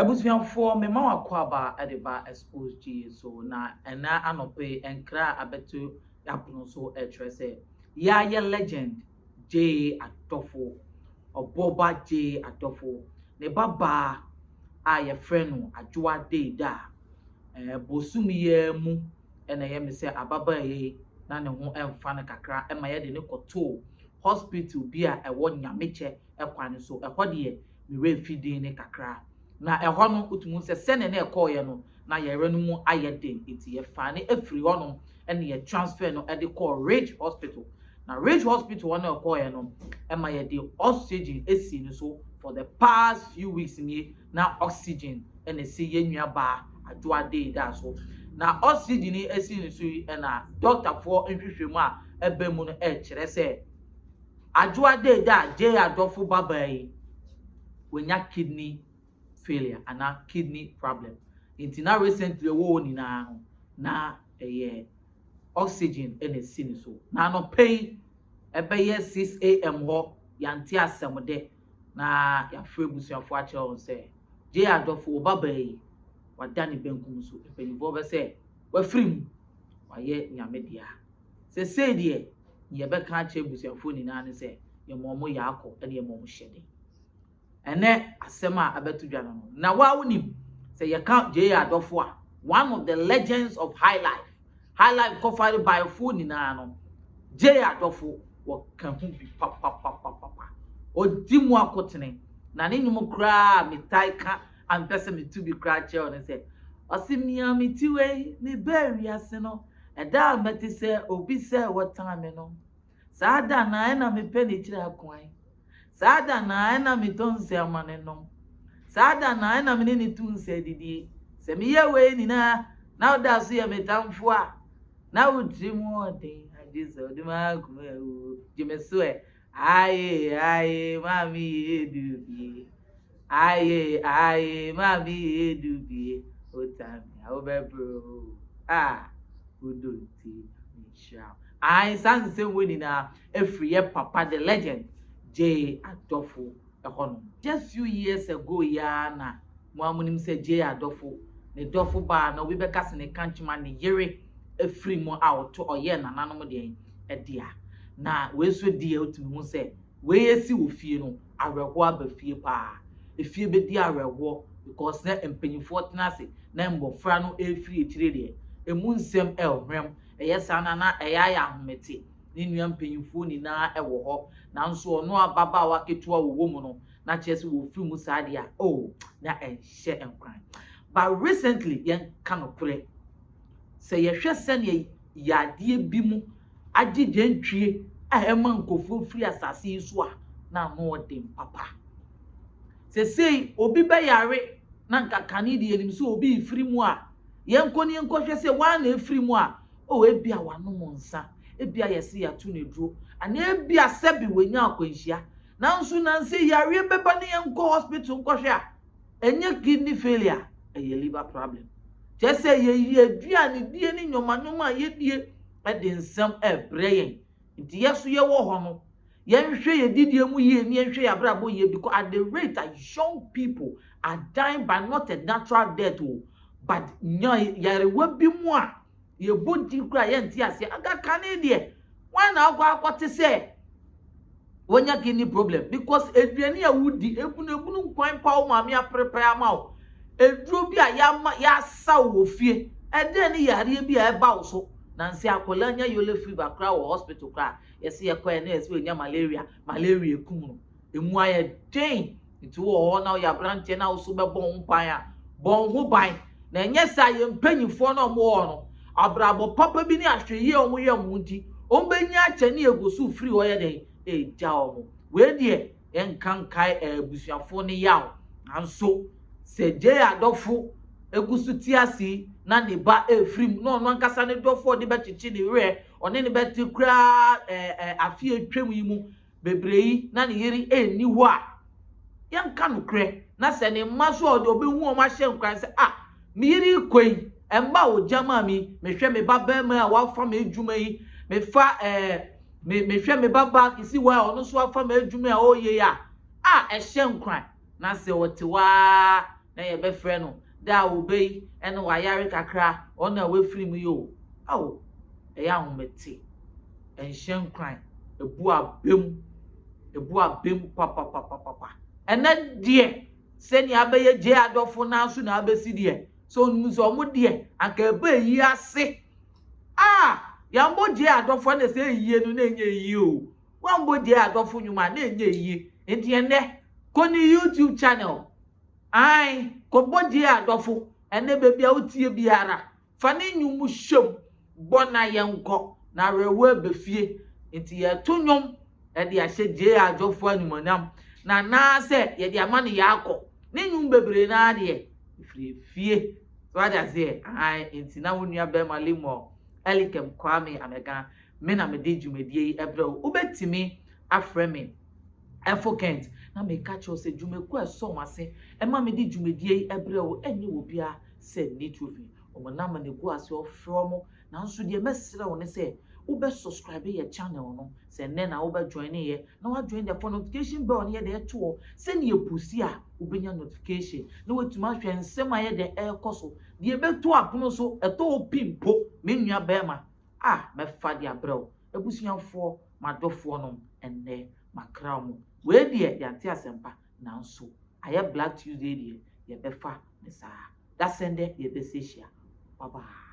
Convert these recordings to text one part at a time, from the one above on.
Ebusuafo me ma wakɔ aba edeba Xposed G so na ena anope enkra abeto yapono so etre se ya ye legend J.A Adofo oboba J.A Adofo ne baba a ye friend Adjoa Dedaa bosumi ye mu ena ye me se ababa ye na ne ho emfa ne kakra ema ye de ne koto hospital bi a ewo nyameche ekwane so ehode ye me we fidin ne kakra na ehɔ no utumu se sene na ekɔye no na yɛre no mu ayɛden enti yɛ fa ne afiri hɔ no ene yɛ transfer no de call Ridge Hospital na Ridge Hospital one ekɔye no ema yɛ de oxygen esi no so for the past few weeks ni na oxygen ene se yenua ba Adjoa Dedaa so na oxygen ni esi no so na doctor for nhwehwemu a ebe mu no kyerɛ se Adjoa Dedaa J.A Adofo baba yi wenya kidney failure and a kidney problem. Inti na recently wo ni na oxygen in the scene so. Na no pay ebe 6 a.m. ho yanti asem de na ya free busuafo a kire on say J.A Adofo baba yi wadani benkum so epenifo be say wa free mu wa ye nyame dia. Se de ye be ka kire busuafo ni na ne say ye momo ya akọ ene ye momo hyede. Ene asema abetu dwa no na wa wonim say ye count J.A Adofo a one of the legends of HighLife covered by phone ni na no J.A Adofo wo kan hu bi pa odimu akotene na ne nyum kra mitai ka ampese mitu bi kra che on say osimia mitiwe me beri ase no eda meti se obi se wotan me no saada na na me pe ni kira kwan saada na ena mitonse amane no saada na ena me ni tunse didi se me ye we ni na oda so ye metamfo a na wudrimu ode ajizo odi ma ku jimeso aye mami edubie aye mami edubie otami awobebro udonti misha ai sanse we ni na efriye papa the legend J.A Adofo ehono just few years ago ya na muamunim se J.A Adofo ne dofo ba na obi beka se ne kanchima ne yere efri mu a oto oye nananom de edia na we so die otumi hu se we esi wo fie no awerho aba fie pa efie be di awerho because na empanyifo tenase na mbofra no efri etire de emu nsem elhwem eyesa na eya ya ahomete ni nua mpanyifo ni na ewo ho nanso ono ababa wa ketua wo mu no na chese wo firi mu saade a na enhye enkran but recently yen kanokure se ye hwese ne yade bi mu agide ntwie a ema nkofo firi asase isu a na no odem papa se sei obi be yare na nkakane de enim so obi firi mu a yen koni hwese wa na efiri mu a ebia wano monsa ebia yesi ya tu ne duro ana ebia sebi wenya akwanhia nanso nanse yare beba ne yenko hospital nkɔhwe a enye kidney failure eye liver problem jese ye aduane die ne nyoma ye die ede nsem ebreyen nti yeso ye wo ho no yenhwe ye didie mu ye ne yenhwe ya brabo ye because at the rate that young people are dying by not a natural death but yare wabi mu a ye bodi kura ye nti ase aga kane de wan na akwa se wonya kidney problem because eduane a wudi ebunu nkwan pa o maami aprepare ama o eduro bi a ya sa wo fie ede ne yare bi a eba wo so na nsi akola nya yole fever kra wo hospital kra yesi ye kwa na yesi onya malaria kum no emu aye den nti wo na ya branche na wo so be bon pan a bon ho ban na enye sa ye mpanyifo na mo no abrabo papa bi ni ahweye omo ye mu nti ombenya ache ne egosu free wo ye den eja omo we de enkankai busuafo ne yaw anso se J.A Adofo egusu tiasi na ne ba efrim no nkasa ne dofo de bechichi ne we one ne beti kra afie twem yi mu bebrei na ne yiri eni ho a yenka no kre na se ne maso o de obehu o ma hye nkran se me yiri koi emba o jama mi me hwe me baba ma a wafa me adwuma yi me fa me hwe me baba kisi wa ono so afa me adwuma a oye ya ehye nkran na se wote wa na ye be frɛ no da obey ene wa yare kakra ona we free mu yo awo eya ahomete enhyen kran ebu abem papa ene de se ni abeye J.A Adofo na so na abesi de so nu so mo de anka ebe yi ase yambo J.A Adofo na se yie no na enye yi o wambo J.A Adofo nyuma na enye yi enti ene ko ni YouTube channel ko bo J.A Adofo ene bebia otie biara fa ne nyumu hwem bona yenko na rewe befie enti ye to nyom e de ahye J.A Adofo anumonam na se ye de amane yakọ ne nyum bebre na de fie so ada se enti na wonua be malimo elikem kwame amega me na me de dwumadie ebre ubetimi afreme efokent na me catch you say dwumeku eso wase e ma me de dwumadie ebre enye obia se nitrufi omonam na gu ase ofromo na nso de mesere woni se ube subscribe your channel no se ne na ube join ye na wa join the notification bell ne de to se ne epusi a ubenya notification na wetuma hwe nsem aye de ekoso de beto apono so eto pimpo me nua bema me fa de abrɛw ebusuafo madofo no enne makra mu we de yante asempa na nso aye Black Tuesday de ye befa ne sa da sende ye besehia baba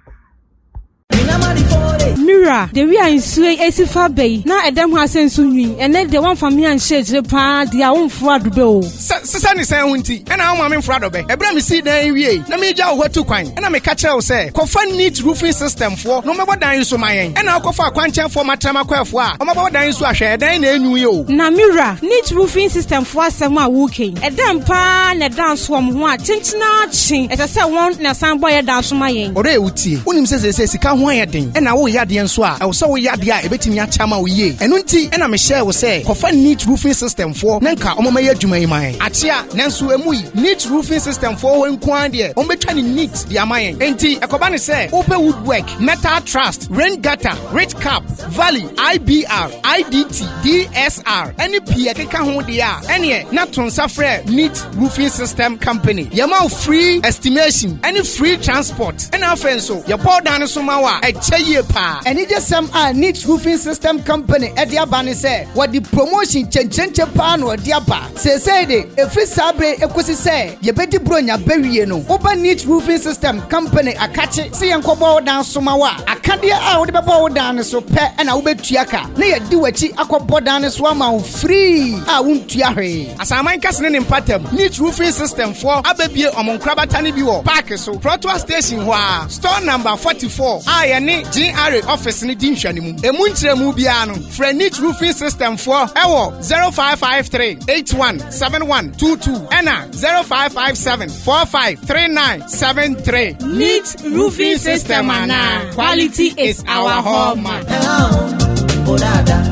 Mira, the we are in Sway Esifa Bay. Now a damn has sense swing, and then the one from me and shades the pa, their own fraud bill. Sunny Santi, and I'm in fraud of it. Abraham see the area. Let me jaw what to coin, and I'm a catcher say, Confirm neat roofing system for no matter dying so my end, and I'll go for a quantum for my tamaquafa, or my dying so I share, then you. Now, Mira, neat roofing system for some walking. A damn pan, a dance from what, chinching, as I said, one, and a sound boy a dance from my end. Or Uti, Unim says he can't wear a thing, and I will yard and so I was so yardia, a betting ya chama ye. And unti, and I'm a share will say, Confirm neat roofing system for Nanka, Omaya Jumai. Atia, Nansu Emui, neat roofing system for when Quandia, Ombetani neat, the Amayan. Enti, a Kobani say, open woodwork, metal trust, rain gutter, red cap, valley, IBR, IDT, DSR, any Piaka Hondia, any not on Safre, neat roofing system company. Yamau free estimation, any free transport, and offenso, your poor down Sumawa, a chaye pa. And it just some neat roofing system company at the Abani say, what the promotion chenche pan or diapa. Say de, if it's sabre, equisi say, ye beti bronya bury no. Open neat roofing system company, a catch it, see and kobo down Sumawa. A candia out the bow down so pet and I'll bet Tiaka. Nay, do a chi aqua down swama free. I won't tiare. As I might cast an impatem, neat roofing system for Ababia among Krabatani Bio, Parker so Proto Station wa store number 44. I and J.A office in Dinshanimu. A Muntre Mubiano, for neat roofing system for Ewo 0553 817122 Anna 0557 453973. Neat roofing system, Anna. Quality is our hallmark. Hello, Odada.